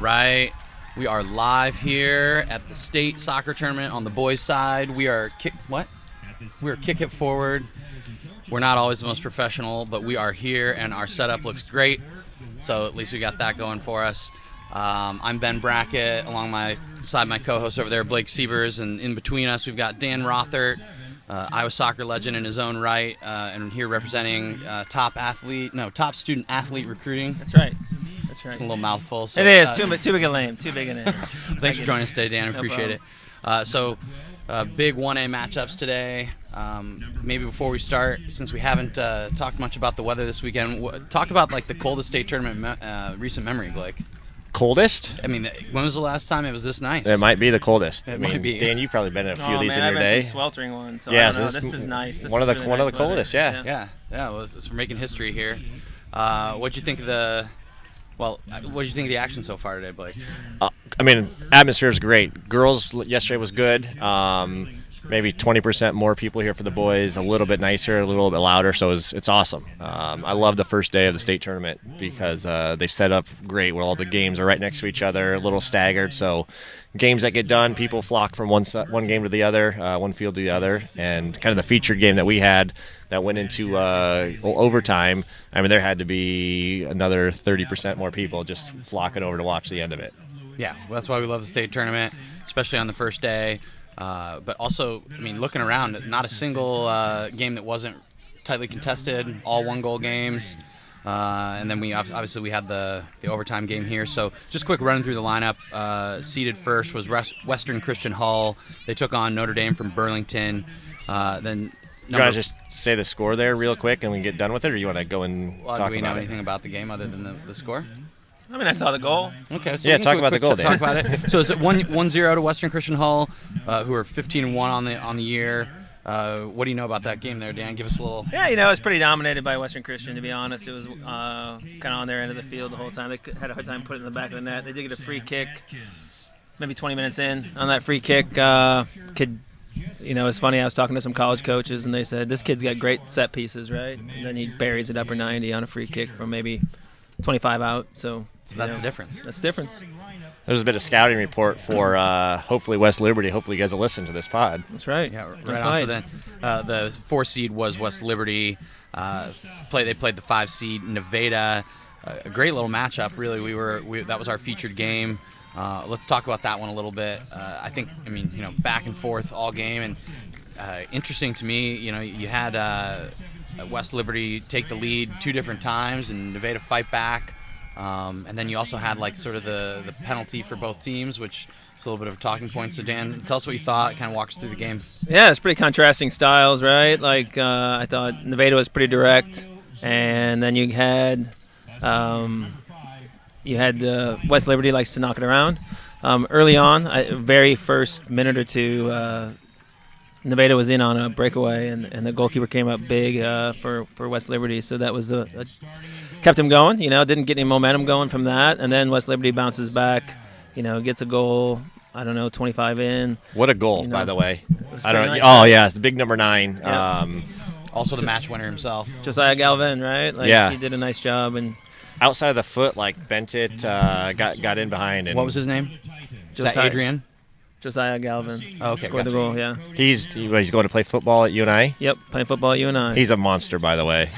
right. We are live here at the state soccer tournament on the boys' side. We are We're Kick It Forward. We're not always the most professional, but we are here, and our setup looks great. So at least we got that going for us. I'm Ben Brackett. Along my side, my co-host over there, Blake Siebers, and in between us, we've got Dan Rothert, Iowa soccer legend in his own right, and here representing top student athlete recruiting. That's right. It's a little mouthful. So, it is too big a name. Thanks for joining us today, Dan. Appreciate it. Big 1A matchups today. Maybe before we start, since we haven't talked much about the weather this weekend, talk about like the coldest state tournament recent memory, Blake. Coldest? I mean, when was the last time it was this nice? It might be the coldest. Might be. Dan, you've probably been in a few of these in I've your been day. some sweltering ones. So yeah, I don't know. This is nice. This one is of the really nice coldest. weather. Yeah. Well, we're making history here. What'd you think of the action so far today, Blake? Atmosphere is great. Girls yesterday was good. Maybe 20% more people here for the boys, a little bit nicer, a little bit louder, so it's awesome. I love the first day of the state tournament because they set up great where all the games are right next to each other, a little staggered, so games that get done, people flock from one game to the other, one field to the other, and kind of the featured game that we had that went into overtime, there had to be another 30% more people just flocking over to watch the end of it. Yeah, well, that's why we love the state tournament, especially on the first day. But also, looking around, not a single game that wasn't tightly contested, all one-goal games. And then we had the overtime game here. So just quick running through the lineup. Seeded first was Western Christian Hull. They took on Notre Dame from Burlington. Then you want to just say the score there real quick and we can get done with it, or you want to go and talk about it? Do we know anything about the game other than the score? I saw the goal. Okay, so yeah, talk about the goal, Dan. Talk about it. So it's 1-0 to Western Christian Hull, who are 15-1 on the year. What do you know about that game there, Dan? Give us a little. Yeah, it was pretty dominated by Western Christian, to be honest. It was kind of on their end of the field the whole time. They had a hard time putting it in the back of the net. They did get a free kick, maybe 20 minutes in on that free kick. It's funny. I was talking to some college coaches, and they said this kid's got great set pieces, right? And then he buries it upper 90 on a free kick from maybe 25 out. So that's the difference. That's the difference. There's a bit of scouting report for hopefully West Liberty. Hopefully you guys will listen to this pod. That's right. Yeah, right That's on. right. So then the 4 seed was West Liberty. They played the 5 seed Nevada. A great little matchup, really. That was our featured game. Let's talk about that one a little bit. I think, back and forth all game, and interesting to me. You had West Liberty take the lead 2 different times, and Nevada fight back. And then you also had sort of the penalty for both teams, which is a little bit of a talking point. So Dan, tell us what you thought. Kind of walk us through the game. Yeah, it's pretty contrasting styles, right? I thought Nevada was pretty direct, and then you had West Liberty likes to knock it around. Early on, very first minute or two, Nevada was in on a breakaway, and the goalkeeper came up big for West Liberty, so that was kept him going. Didn't get any momentum going from that, and then West Liberty bounces back, gets a goal. 25 in. What a goal, by the way! I don't know. Nice. Oh yeah, it's the big number 9. Yeah. Also the match winner himself, Josiah Galvin, right? Yeah, he did a nice job, and outside of the foot, bent it, got in behind. And what was his name? Is that Adrian? Josiah Galvin. Oh, okay, scored the goal. Yeah. He's going to play football at UNI. Yep, playing football at UNI. He's a monster, by the way.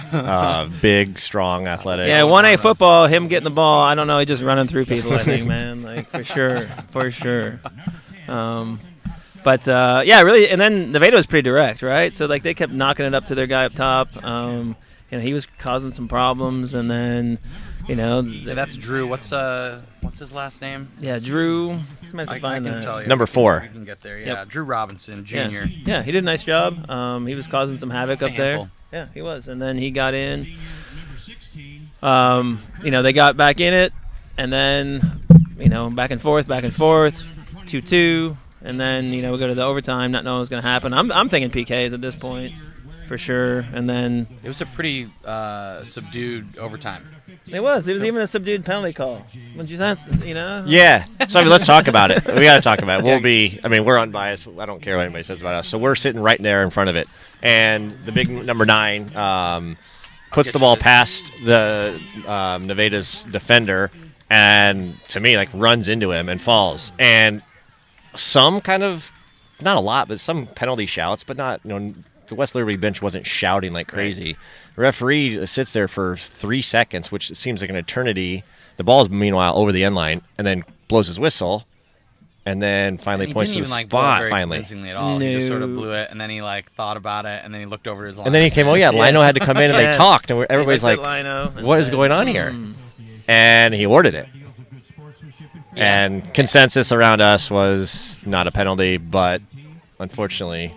Big, strong, athletic. Yeah, 1A football. Him getting the ball. I don't know. He's just running through people. I think, man. For sure. Really. And then Nevada was pretty direct, right? So they kept knocking it up to their guy up top. He was causing some problems, and then. That's Drew. What's his last name? Yeah, Drew. I can tell you. Number 4. We can get there. Yeah, Yep. Drew Robinson Jr. Yeah, he did a nice job. He was causing some havoc up there. Handful. Yeah, he was. And then he got in. They got back in it, and then back and forth, 2-2, and then we go to the overtime, not knowing what's going to happen. I'm thinking PKs at this point, for sure. And then it was a pretty subdued overtime. It was even a subdued penalty call. Would you think, Yeah. So let's talk about it. We got to talk about it. We're unbiased. I don't care what anybody says about us. So we're sitting right there in front of it, and the big number 9 puts the ball past the Nevada's defender, and to me, like, runs into him and falls. And some kind of, not a lot, but some penalty shouts, but not, the West Liberty bench wasn't shouting like crazy. The referee sits there for 3 seconds, which seems like an eternity. The ball is, meanwhile, over the end line, and then blows his whistle, and then finally points to the spot. Very convincingly at all. He just sort of blew it, and then he thought about it, and then he looked over his line. And then he came, Lino had to come in, and they talked, and everybody's like, what is going on here? And he awarded it. And consensus around us was not a penalty, but unfortunately,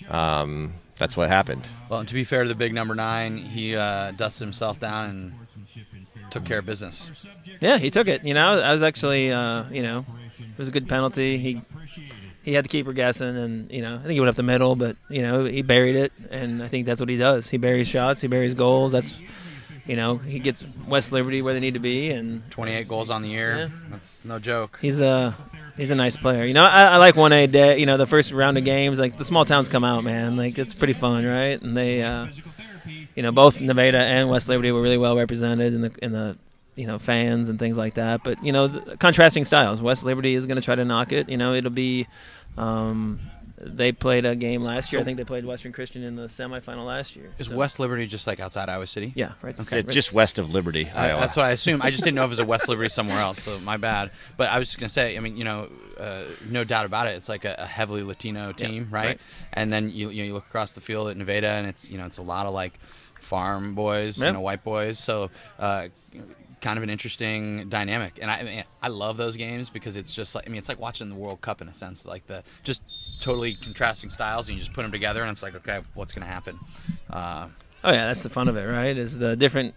that's what happened. Well, and to be fair to the big number 9, he dusted himself down and took care of business. Yeah, he took it. I was actually, it was a good penalty. He had the keeper guessing, and I think he went up the middle, but he buried it, and I think that's what he does. He buries shots, he buries goals. That's he gets West Liberty where they need to be, and 28 goals on the year. Yeah. That's no joke. He's a nice player. I like 1A day. The first round of games, like the small towns come out, man. Like it's pretty fun, right? And they, both Nevada and West Liberty were really well represented in the fans and things like that. But the contrasting styles. West Liberty is going to try to knock it. It'll be. They played a game last year. I think they played Western Christian in the semifinal last year. Is West Liberty just like outside Iowa City? Yeah, right. Okay. It's just west of Liberty, Iowa. That's what I assumed. I just didn't know if it was a West Liberty somewhere else, so my bad. But I was just going to say, no doubt about it. It's like a heavily Latino team, right? And then you look across the field at Nevada, and it's it's a lot of like farm boys, white boys. So kind of an interesting dynamic, and I love those games because it's just like it's like watching the World Cup in a sense, like the just totally contrasting styles, and you just put them together, and it's like, okay, what's going to happen? Oh yeah, that's the fun of it, right? Is the different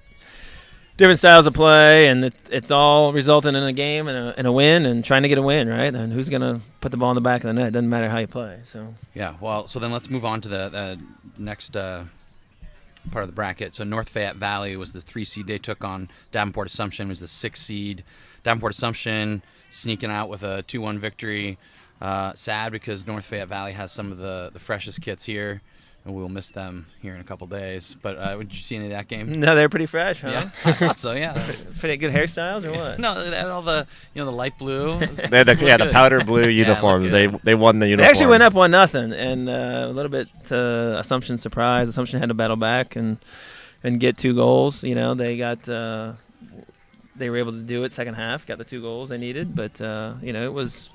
styles of play, and it's all resulting in a game and a win, and trying to get a win, right? And who's going to put the ball in the back of the net? Doesn't matter how you play. So yeah, well, so then let's move on to the next part of the bracket. So North Fayette Valley was the 3 seed. They took on Davenport Assumption, was the 6 seed. Davenport Assumption sneaking out with a 2-1 victory. Sad because North Fayette Valley has some of the freshest kits here, and we will miss them here in a couple days. But did you see any of that game? No, they're pretty fresh, huh? Yeah, I thought so. Yeah, pretty good hairstyles or what? No, they had all the the light blue. They had the powder blue uniforms. They won the uniform. They actually went up 1-0, and a little bit to Assumption's surprise, Assumption had to battle back and get 2 goals. They got they were able to do it second half, got the 2 goals they needed, but it was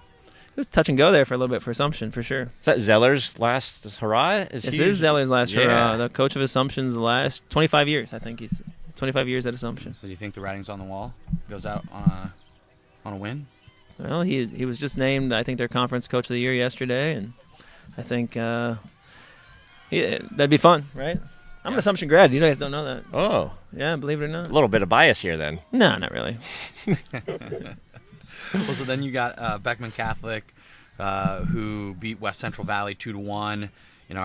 touch and go there for a little bit for Assumption, for sure. Is that Zeller's last hurrah? This is Zeller's last hurrah. The coach of Assumption's the last 25 years, I think. He's 25 years at Assumption. So do you think the writing's on the wall? Goes out on a win? Well, he was just named, I think, their conference coach of the year yesterday, and I think that'd be fun, right? I'm an Assumption grad. You guys don't know that. Oh. Yeah, believe it or not. A little bit of bias here then. No, not really. Well, so then you got Beckman Catholic, who beat West Central Valley 2-1 in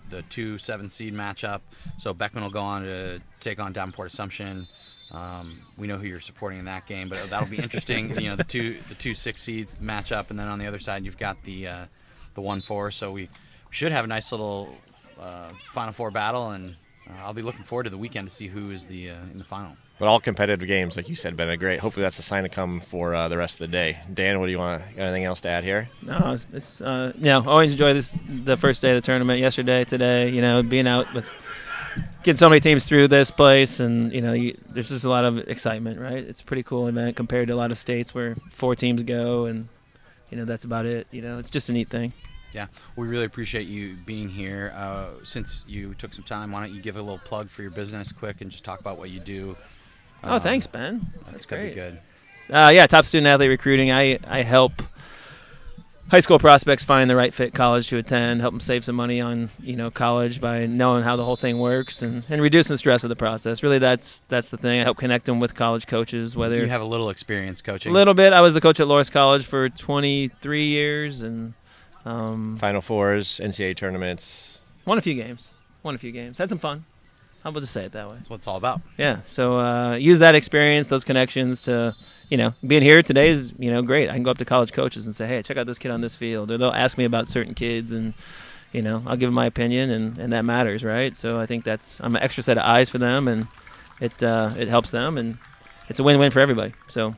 the 2-7 seed matchup. So Beckman will go on to take on Davenport Assumption. We know who you're supporting in that game, but that'll be interesting. The two 6 seeds matchup, and then on the other side you've got the 1-4. So we should have a nice little Final Four battle, and I'll be looking forward to the weekend to see who is in the final. But all competitive games, like you said, been great. Hopefully that's a sign to come for the rest of the day. Dan, what do you want? Got anything else to add here? No, it's always enjoy the first day of the tournament. Yesterday, today, being out with getting so many teams through this place, and there's just a lot of excitement, right? It's a pretty cool event compared to a lot of states where 4 teams go, and that's about it. It's just a neat thing. Yeah, we really appreciate you being here. Since you took some time, why don't you give a little plug for your business quick and just talk about what you do? Oh, thanks, Ben. That's great. That'd be good. Yeah, Top Student Athlete Recruiting. I help high school prospects find the right fit college to attend, help them save some money on college by knowing how the whole thing works and reducing the stress of the process. Really, that's the thing. I help connect them with college coaches. Whether you have a little experience coaching. A little bit. I was the coach at Loras College for 23 years and Final Fours, NCAA tournaments. Won a few games. Had some fun. How about to say it that way? That's what it's all about. Yeah. So use that experience, those connections to, being here today is, great. I can go up to college coaches and say, hey, check out this kid on this field. Or they'll ask me about certain kids and, I'll give them my opinion and that matters, right? So I think I'm an extra set of eyes for them and it helps them and it's a win-win for everybody. So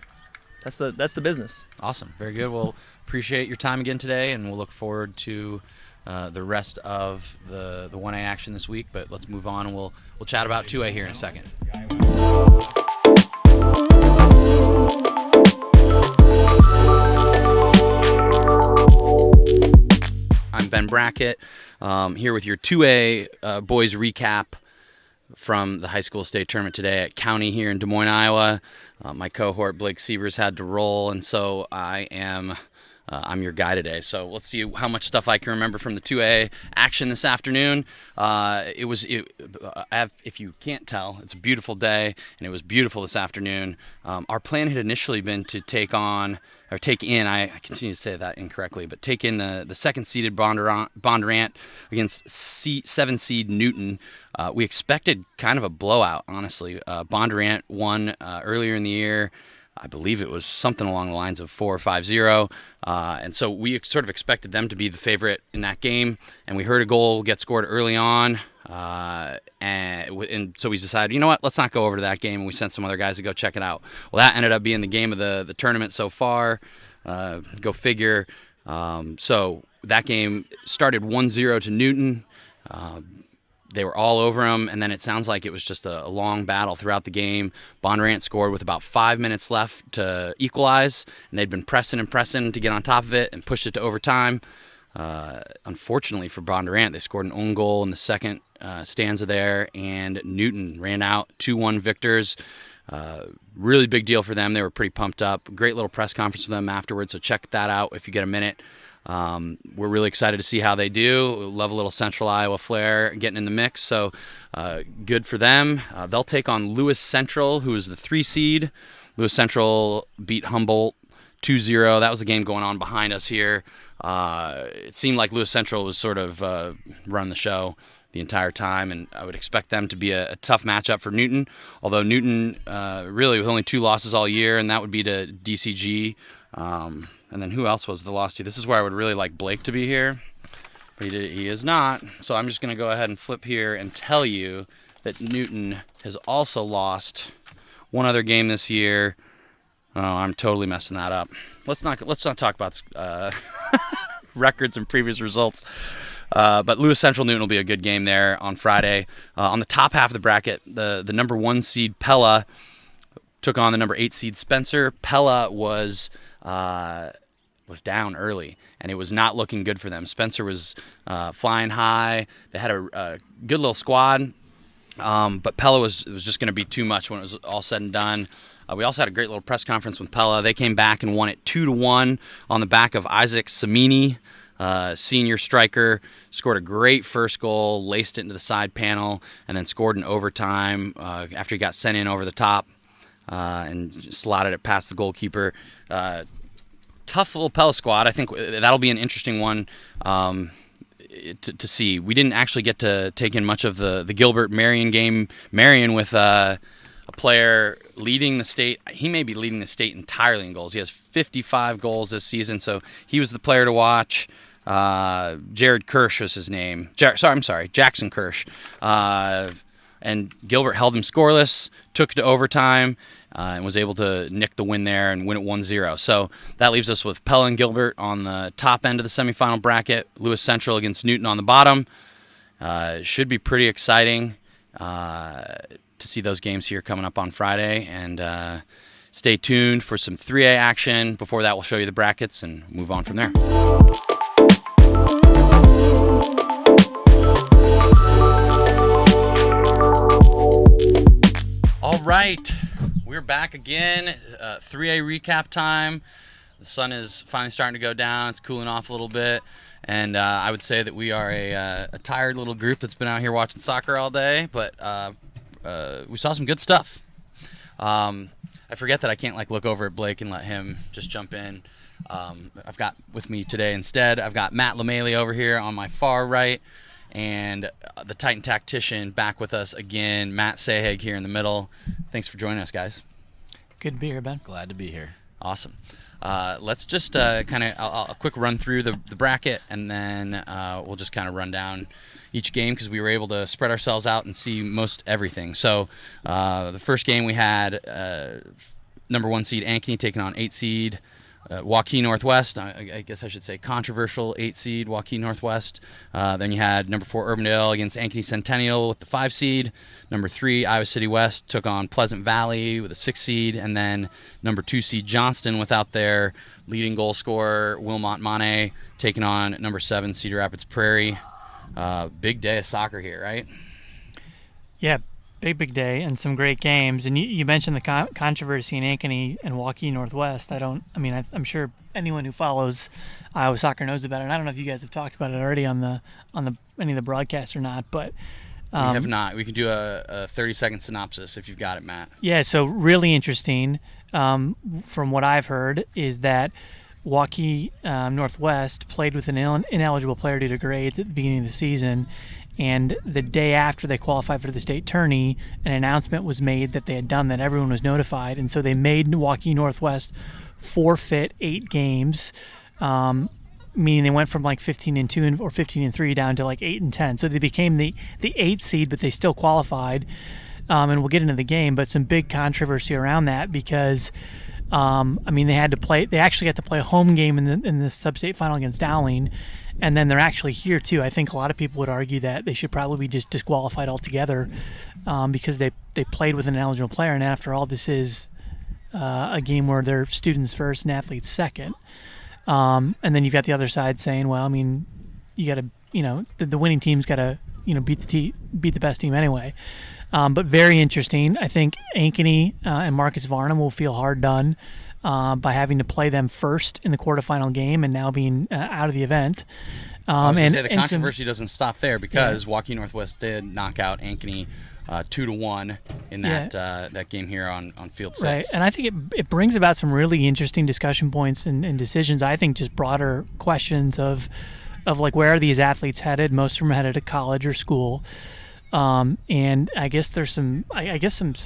that's the business. Awesome. Very good. Well, appreciate your time again today, and we'll look forward to the rest of the 1A action this week. But let's move on, and we'll chat about 2A here in a second. I'm Ben Brackett, here with your 2A boys recap from the high school state tournament today at County here in Des Moines, Iowa. My cohort Blake Sievers had to roll, and so I'm your guy today. So let's see how much stuff I can remember from the 2A action this afternoon. If you can't tell, it's a beautiful day, and it was beautiful this afternoon. Our plan had initially been to take in, I continue to say that incorrectly, but take in the second-seeded Bondurant against 7-seed Newton. We expected kind of a blowout, honestly. Bondurant won earlier in the year. I believe it was something along the lines of 4 or 5-0. And so we sort of expected them to be the favorite in that game. And we heard a goal get scored early on. And so we decided, you know what, let's not go over to that game. And we sent some other guys to go check it out. Well, that ended up being the game of the tournament so far. Go figure. So that game started 1-0 to Newton. They were all over them, and then it sounds like it was just a long battle throughout the game. Bondurant scored with about 5 minutes left to equalize, and they'd been pressing to get on top of it and pushed it to overtime. Unfortunately for Bondurant, they scored an own goal in the second stanza there, and Newton ran out 2-1 victors. Really big deal for them. They were pretty pumped up. Great little press conference with them afterwards, so check that out if you get a minute. We're really excited to see how they do. Love a little Central Iowa flair getting in the mix, so good for them. They'll take on Lewis Central, who is the 3 seed. Lewis Central beat Humboldt 2-0. That was a game going on behind us here. It seemed like Lewis Central was sort of running the show the entire time, and I would expect them to be a tough matchup for Newton, although Newton really with only 2 losses all year, and that would be to DCG. And then who else was the loss to? This is where I would really like Blake to be here, but he is not. So I'm just going to go ahead and flip here and tell you that Newton has also lost one other game this year. Oh, I'm totally messing that up. Let's not talk about records and previous results. But Lewis Central Newton will be a good game there on Friday. On the top half of the bracket, the number 1 seed Pella took on the number 8 seed Spencer. Pella was down early, and it was not looking good for them. Spencer was flying high. They had a good little squad, but Pella was just going to be too much when it was all said and done. We also had a great little press conference with Pella. They came back and won it 2-1 on the back of Isaac Samini, senior striker. Scored a great first goal, laced it into the side panel, and then scored in overtime after he got sent in over the top and slotted it past the goalkeeper. Tough little Pella squad. I think that'll be an interesting one to see. We didn't actually get to take in much of the Gilbert Marion game. Marion with a player leading the state. He may be leading the state entirely in goals. He has 55 goals this season, so he was the player to watch. Jared Kirsch was his name. Jackson Kirsch. And Gilbert held him scoreless, took it to overtime, and was able to nick the win there and win it 1-0. So that leaves us with Pella and Gilbert on the top end of the semifinal bracket, Lewis Central against Newton on the bottom. Should be pretty exciting to see those games here coming up on Friday. And stay tuned for some 3A action. Before that, we'll show you the brackets and move on from there. All right, we're back again. 3A recap time. The sun is finally starting to go down. It's cooling off a little bit. And I would say that we are a tired little group that's been out here watching soccer all day. But we saw some good stuff. I forget that I can't look over at Blake and let him just jump in. I've got with me today instead, I've got Matt LeMailey over here on my far right. And the Titan Tactician back with us again, Matt Sahag here in the middle. Thanks for joining us, guys. Good to be here, Ben. Glad to be here. Awesome. Let's just kind of a quick run through the bracket, and then we'll just kind of run down each game because we were able to spread ourselves out and see most everything. So the first game we had number 1 seed Ankeny taking on 8 seed Waukee Northwest. I guess I should say controversial 8 seed Waukee Northwest. Then you had number 4 Urbandale against Ankeny Centennial with the 5 seed. Number 3 Iowa City West took on Pleasant Valley with a 6 seed, and then number 2 seed Johnston without their leading goal scorer Wilmot Mane taking on number 7 Cedar Rapids Prairie. Big day of soccer here, right? Yeah, big day and some great games. And you mentioned the controversy in Ankeny and Waukee Northwest. I'm sure anyone who follows Iowa soccer knows about it. And I don't know if you guys have talked about it already on the any of the broadcasts or not, but we have not. We can do a 30-second synopsis if you've got it, Matt. Yeah, so really interesting. From what I've heard is that Waukee Northwest played with an ineligible player due to grades at the beginning of the season, and the day after they qualified for the state tourney, an announcement was made that they had done that. Everyone was notified, and so they made Waukee Northwest forfeit 8 games, meaning they went from like 15-2 or 15-3 down to like 8-10. So they became the 8th seed, but they still qualified. And we'll get into the game, but some big controversy around that because they actually had to play a home game in the sub-state final against Dowling, and then they're actually here too. I think a lot of people would argue that they should probably be just disqualified altogether because they played with an eligible player, and after all, this is a game where they're students first and athletes second. And then you've got the other side saying, well, I mean, you got to, the winning team's got to, beat the best team anyway. But very interesting. I think Ankeny and Marcus Varnum will feel hard done by having to play them first in the quarterfinal game and now being out of the event. The controversy doesn't stop there because Waukee Northwest did knock out Ankeny 2-1 in that game here on Field 6. Right, and I think it brings about some really interesting discussion points and decisions. I think just broader questions of like where are these athletes headed? Most of them are headed to college or school. And I guess there's some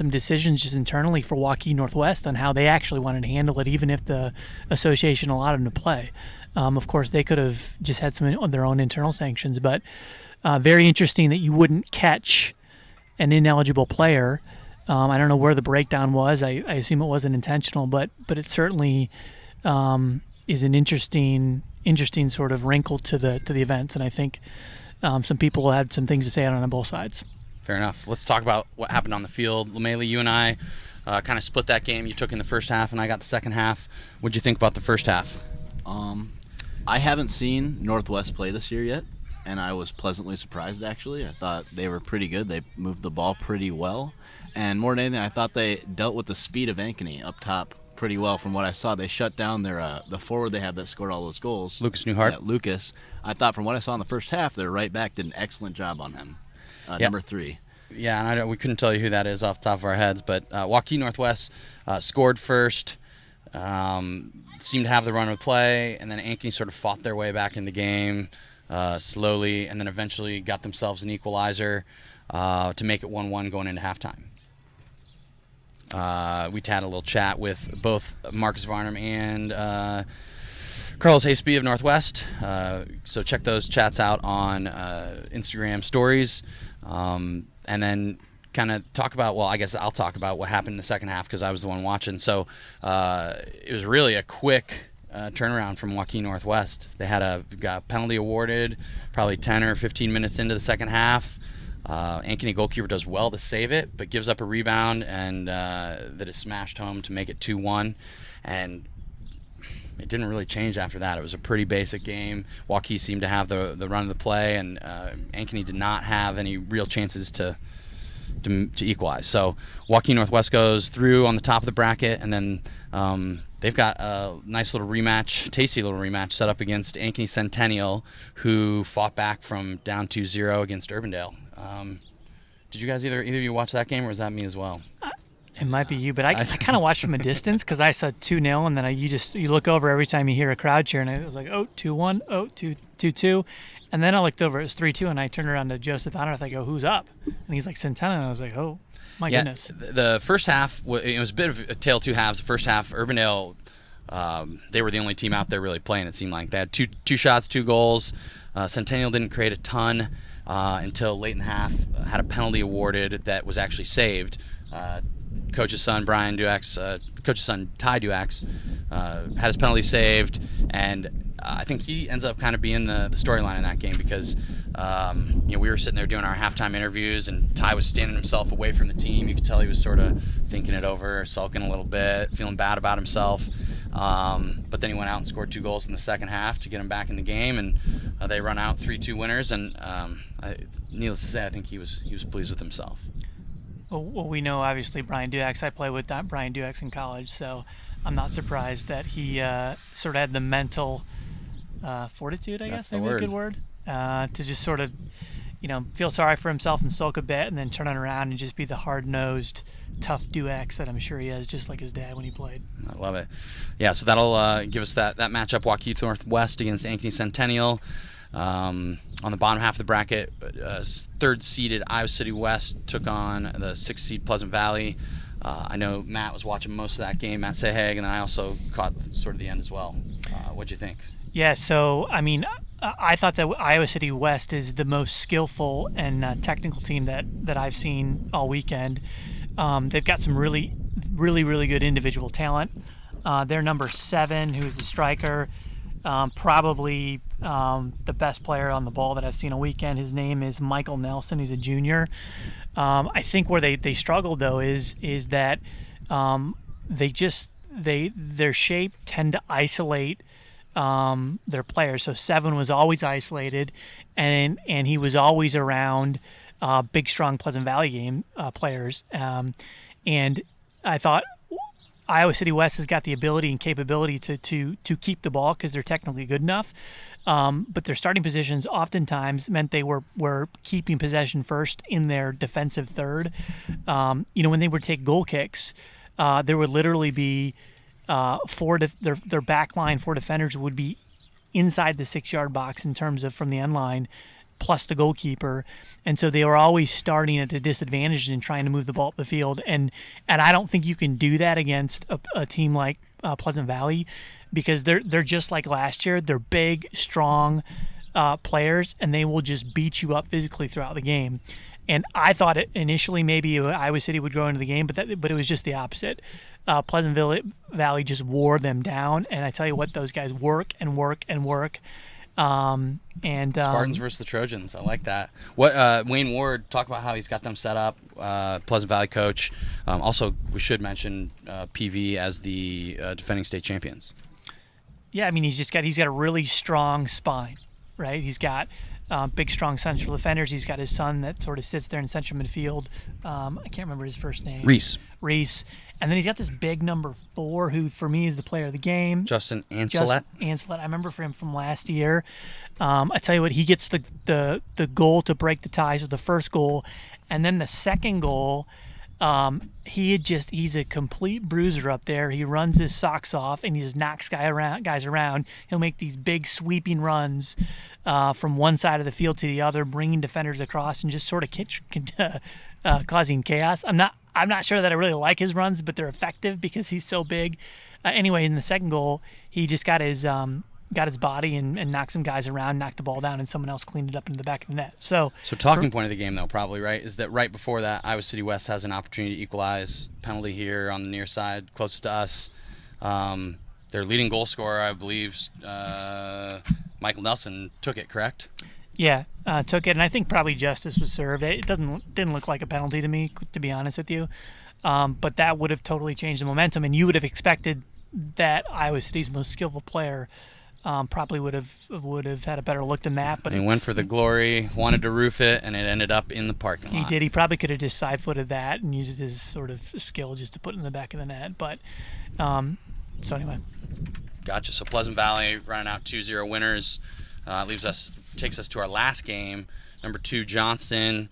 decisions just internally for Waukee Northwest on how they actually wanted to handle it, even if the association allowed them to play. Of course, they could have just had some of their own internal sanctions, but very interesting that you wouldn't catch an ineligible player. I don't know where the breakdown was. I assume it wasn't intentional, but it certainly is an interesting sort of wrinkle to the events, and I think some people had some things to say on both sides. Fair enough. Let's talk about what happened on the field. LeMayle, you and I kind of split that game. You took in the first half, and I got the second half. What'd you think about the first half? I haven't seen Northwest play this year yet, and I was pleasantly surprised, actually. I thought they were pretty good. They moved the ball pretty well. And more than anything, I thought they dealt with the speed of Ankeny up top pretty well from what I saw. They shut down their the forward they have that scored all those goals. Lucas Newhart. Yeah, Lucas. I thought from what I saw in the first half, their right back did an excellent job on him. Number 3. Yeah, and we couldn't tell you who that is off the top of our heads, but Waukee Northwest scored first, seemed to have the run of play, and then Ankeny sort of fought their way back in the game slowly, and then eventually got themselves an equalizer to make it 1-1 going into halftime. We had a little chat with both Marcus Varnum and Carlos Haseby of Northwest. So check those chats out on Instagram stories. And then kind of talk about, well, I guess I'll talk about what happened in the second half because I was the one watching. So it was really a quick turnaround from Waukee Northwest. They got a penalty awarded probably 10 or 15 minutes into the second half. Ankeny goalkeeper does well to save it, but gives up a rebound and that is smashed home to make it 2-1. And it didn't really change after that. It was a pretty basic game. Waukee seemed to have the run of the play, and Ankeny did not have any real chances to equalize. So Waukee Northwest goes through on the top of the bracket, and then they've got a nice little rematch, tasty little rematch set up against Ankeny Centennial, who fought back from down 2-0 against Urbandale. Did you guys either of you watch that game, or was that me as well? It might be you, but I kind of watched from a distance because I saw 2-0, and then you look over every time you hear a crowd cheer, and I was like, 2-1, 2-2, and then I looked over, it was 3-2, and I turned around to Joseph Honor, I go, who's up? And he's like, Centennial, and I was like, oh, my goodness. The first half, it was a bit of a tale of two halves. The first half, Urbandale, they were the only team out there really playing, it seemed like. They had two shots, 2 goals. Centennial didn't create a ton until late in the half, had a penalty awarded that was actually saved. coach's son, Brian Duax, coach's son, Ty Duax, had his penalty saved, and I think he ends up kind of being the storyline in that game because we were sitting there doing our halftime interviews, and Ty was standing himself away from the team. You could tell he was sort of thinking it over, sulking a little bit, feeling bad about himself. But then he went out and scored 2 goals in the second half to get him back in the game, and they run out 3-2 winners. And needless to say, I think he was pleased with himself. Well, we know obviously Brian Duax. I played with that Brian Duax in college, so I'm not surprised that he sort of had the mental fortitude, I guess, maybe a good word, to just sort of, feel sorry for himself and sulk a bit, and then turn it around and just be the hard-nosed, tough Duax that I'm sure he has, just like his dad when he played. I love it. Yeah, so that'll give us that matchup, Waukeeth Northwest against Ankeny Centennial. On the bottom half of the bracket, third-seeded Iowa City West took on the 6th-seed Pleasant Valley. I know Matt was watching most of that game, Matt Sehag, and then I also caught sort of the end as well. What'd you think? Yeah, so, I thought that Iowa City West is the most skillful and technical team that I've seen all weekend. They've got some really, really, really good individual talent. Their number 7, who's the striker, probably the best player on the ball that I've seen all weekend. His name is Michael Nelson, who's a junior. I think where they struggled, though, is that their shape tend to isolate their players. So 7 was always isolated, and he was always around big, strong Pleasant Valley players. And I thought Iowa City West has got the ability and capability to keep the ball because they're technically good enough. But their starting positions oftentimes meant they were keeping possession first in their defensive third. When they would take goal kicks, there would literally be their back line, 4 defenders would be inside the 6-yard box in terms of from the end line, plus the goalkeeper, and so they were always starting at a disadvantage and trying to move the ball up the field. And I don't think you can do that against a team like Pleasant Valley, because they're just like last year. They're big, strong players, and they will just beat you up physically throughout the game. And I thought initially maybe Iowa City would go into the game, but it was just the opposite. Pleasant Valley just wore them down, and I tell you what, those guys work and work and work. Spartans versus the Trojans. I like that. What Wayne Ward, talk about how he's got them set up. Pleasant Valley coach. Also, we should mention PV as the defending state champions. Yeah, he's got a really strong spine, right? He's got big, strong central defenders. He's got his son that sort of sits there in central midfield. I can't remember his first name. Reese. And then he's got this big number 4, who for me is the player of the game. Justin Ancelet. I remember him from last year. I tell you what, he gets the goal to break the ties with the first goal, and then the second goal. He's a complete bruiser up there. He runs his socks off and he just knocks guys around. He'll make these big sweeping runs from one side of the field to the other, bringing defenders across and just sort of causing chaos. I'm not sure that I really like his runs, but they're effective because he's so big. Anyway, in the second goal, he just got his body and knocked some guys around, knocked the ball down, and someone else cleaned it up into the back of the net. So talking point of the game, though, probably, right, is that right before that, Iowa City West has an opportunity to equalize. Penalty here on the near side, closest to us. Their leading goal scorer, I believe, Michael Nelson, took it, correct? Yeah, took it, and I think probably justice was served. It didn't look like a penalty to me, to be honest with you. But that would have totally changed the momentum, and you would have expected that Iowa City's most skillful player probably would have had a better look than that. But he went for the glory, wanted to roof it, and it ended up in the parking lot. He did. He probably could have just side-footed that and used his sort of skill just to put it in the back of the net. But so anyway. Gotcha. So Pleasant Valley running out 2-0 winners. Takes us to our last game, number 2 Johnston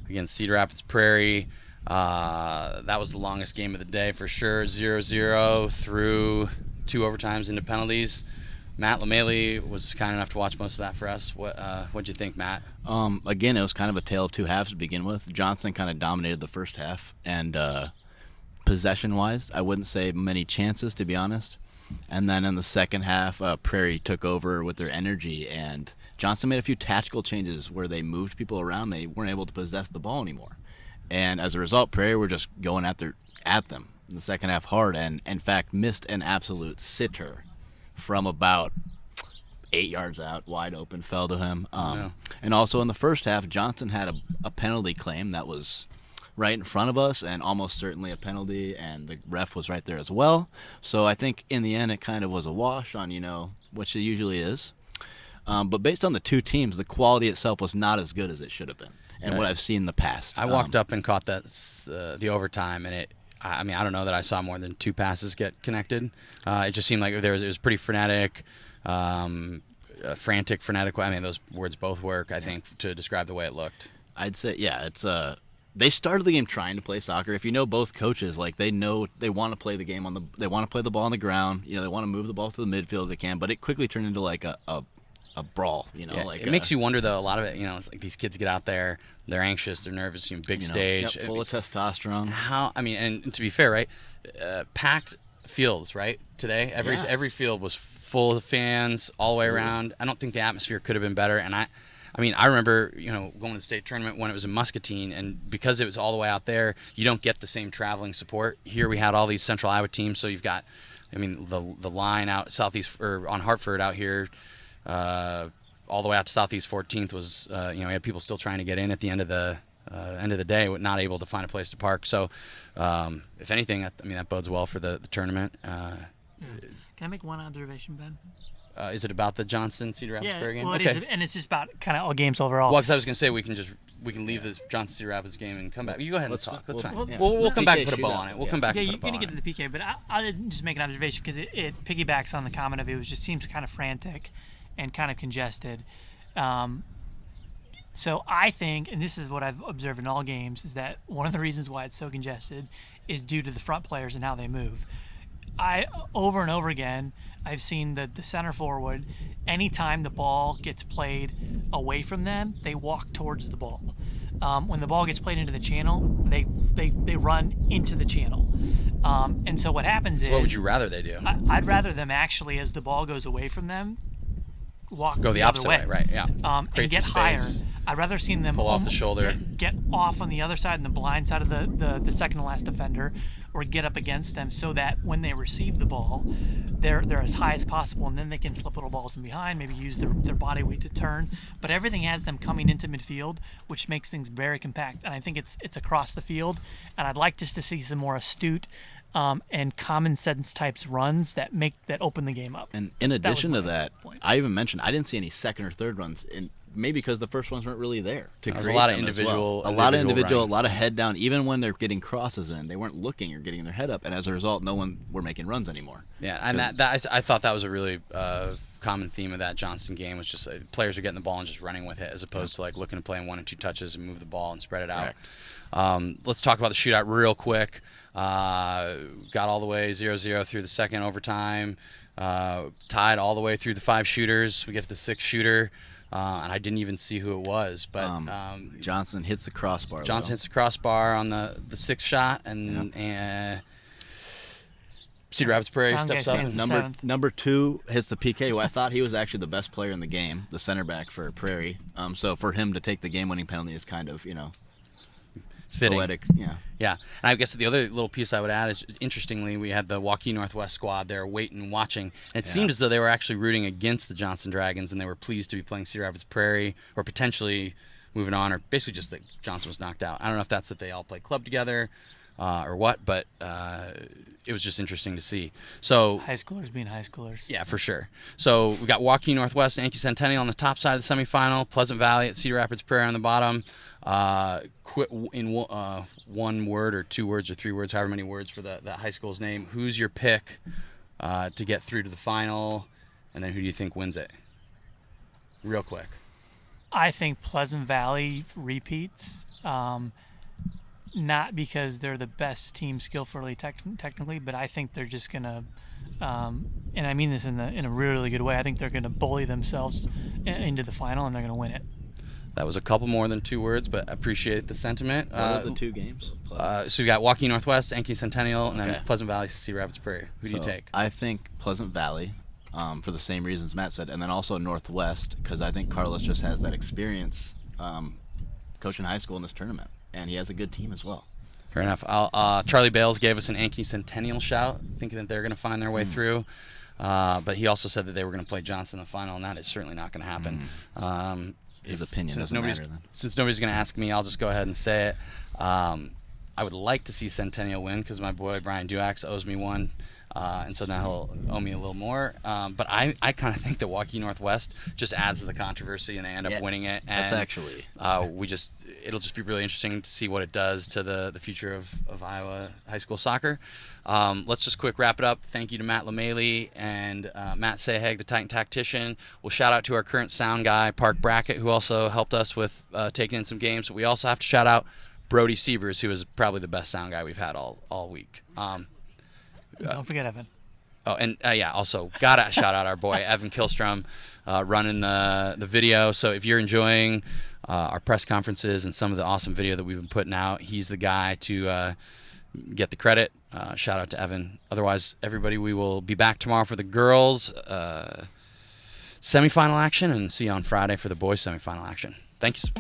against Cedar Rapids Prairie. That was the longest game of the day for sure. 0-0 through 2 overtimes into penalties. Matt LeMaile was kind enough to watch most of that for us. What'd you think, Matt? Again, it was kind of a tale of 2 halves to begin with. Johnston kind of dominated the first half, and possession-wise, I wouldn't say many chances, to be honest. And then in the second half, Prairie took over with their energy, and Johnston made a few tactical changes where they moved people around. They weren't able to possess the ball anymore. And as a result, Prairie were just going at them in the second half hard, and in fact missed an absolute sitter from about 8 yards out, wide open, fell to him. And also in the first half, Johnson had a penalty claim that was right in front of us, and almost certainly a penalty, and the ref was right there as well. So I think in the end it kind of was a wash on, which it usually is. But based on the two teams, the quality itself was not as good as it should have been, and what I've seen in the past. I walked up and caught the overtime, and I don't know that I saw more than 2 passes get connected. It just seemed like it was pretty frenetic, frantic, frenetic. I mean, those words both work, I think, to describe the way it looked. I'd say, yeah, it's they started the game trying to play soccer. If you know both coaches, like they know they want to play the game they want to play the ball on the ground. They want to move the ball to the midfield if they can. But it quickly turned into like a brawl. It makes you wonder though. A lot of it, it's like these kids get out there, they're anxious, they're nervous, big stage, full of testosterone. And to be fair, right? Packed fields, right? Today, every field was full of fans all the way around. I don't think the atmosphere could have been better. And I remember, going to the state tournament when it was in Muscatine, and because it was all the way out there, you don't get the same traveling support. Here we had all these Central Iowa teams, so you've got, the line out southeast or on Hartford out here, all the way out to Southeast 14th was, we had people still trying to get in at the end of the day, not able to find a place to park. So, if anything, that bodes well for the tournament. Can I make one observation, Ben? Is it about the Johnson Cedar Rapids Prairie game? Well, it is, and it's just about kind of all games overall. Well, because I was going to say we can leave this Johnson Cedar Rapids game and come back. You go ahead and talk. That's fine. We'll come back and put a bow on it. We'll come back. Yeah, and you're put a bow going to get to the PK, but I'll just make an observation because it piggybacks on the comment of it just seems kind of frantic and kind of congested. So I think, and this is what I've observed in all games, is that one of the reasons why it's so congested is due to the front players and how they move. Over and over again, I've seen the center forward, anytime the ball gets played away from them, they walk towards the ball. When the ball gets played into the channel, they run into the channel. And so what happens is... What would you rather they do? I'd rather them actually, as the ball goes away from them, go the opposite way, right? Yeah. And get higher. I'd rather see them pull off the shoulder, get off on the other side, in the blind side of the second to last defender, or get up against them, so that when they receive the ball, they're as high as possible, and then they can slip little balls in behind, maybe use their body weight to turn. But everything has them coming into midfield, which makes things very compact. And I think it's across the field, and I'd like just to see some more astute and common sense types runs that open the game up. And in addition to that, I even mentioned I didn't see any second or third runs, maybe because the first ones weren't really there to create a lot of them individual, a lot of head down. Even when they're getting crosses in, they weren't looking or getting their head up, and as a result, no one were making runs anymore. Yeah, and I thought that was a really common theme of that Johnston game, was just players are getting the ball and just running with it, as opposed to looking to play in 1 and 2 touches and move the ball and spread it out. Let's talk about the shootout real quick. Got all the way 0-0 through the second overtime, tied all the way through the 5 shooters. We get to the 6th shooter, and I didn't even see who it was, but Johnson hits the crossbar. Hits the crossbar on the 6th shot, and Cedar Rapids Prairie steps up. Number 2 hits the PK, who I thought he was actually the best player in the game, the center back for Prairie. So for him to take the game-winning penalty is kind of, fitting. Poetic, yeah. And I guess the other little piece I would add is, interestingly, we had the Waukee Northwest squad there waiting, watching, and it seemed as though they were actually rooting against the Johnson Dragons, and they were pleased to be playing Cedar Rapids Prairie, or potentially moving on, or basically just that Johnson was knocked out. I don't know if that's that they all play club together or what, but it was just interesting to see. So high schoolers being high schoolers. Yeah, for sure. So we got Waukee Northwest and Yankee Centennial on the top side of the semifinal, Pleasant Valley at Cedar Rapids Prairie on the bottom. Quit in 1 word or 2 words or 3 words, however many words for that high school's name. Who's your pick to get through to the final, and then who do you think wins it? Real quick. I think Pleasant Valley repeats, not because they're the best team skillfully technically, but I think they're just gonna, and I mean this in a really good way. I think they're gonna bully themselves into the final, and they're gonna win it. That was a couple more than 2 words, but appreciate the sentiment. What are the 2 games? So we got Waukee Northwest, Yankee Centennial, and then Pleasant Valley, Cedar Rapids Prairie. Who do you take? I think Pleasant Valley, for the same reasons Matt said, and then also Northwest, because I think Carlos just has that experience coaching high school in this tournament. and he has a good team as well. Fair enough. Charlie Bales gave us an Yankee Centennial shout, thinking that they're going to find their way through. But he also said that they were going to play Johnson in the final, and that is certainly not going to happen. His opinion Since doesn't matter then. Since nobody's going to ask me, I'll just go ahead and say it. I would like to see Centennial win because my boy Brian Duax owes me one. And so now he'll owe me a little more. But I kind of think that Waukee Northwest just adds to the controversy, and they end up winning it. And That's actually it'll just be really interesting to see what it does to the future of Iowa high school soccer. Let's just quick wrap it up. Thank you to Matt LeMailey and Matt Sahag, the Titan Tactician. We'll shout out to our current sound guy, Park Brackett, who also helped us with taking in some games. But we also have to shout out Brody Siebers, who is probably the best sound guy we've had all week. Don't forget Evan. Oh, and also gotta shout out our boy Evan Kilstrom running the video. So if you're enjoying our press conferences and some of the awesome video that we've been putting out, he's the guy to get the credit. Shout out to Evan. Otherwise, everybody, we will be back tomorrow for the girls semifinal action, and see you on Friday for the boys semifinal action. Thanks.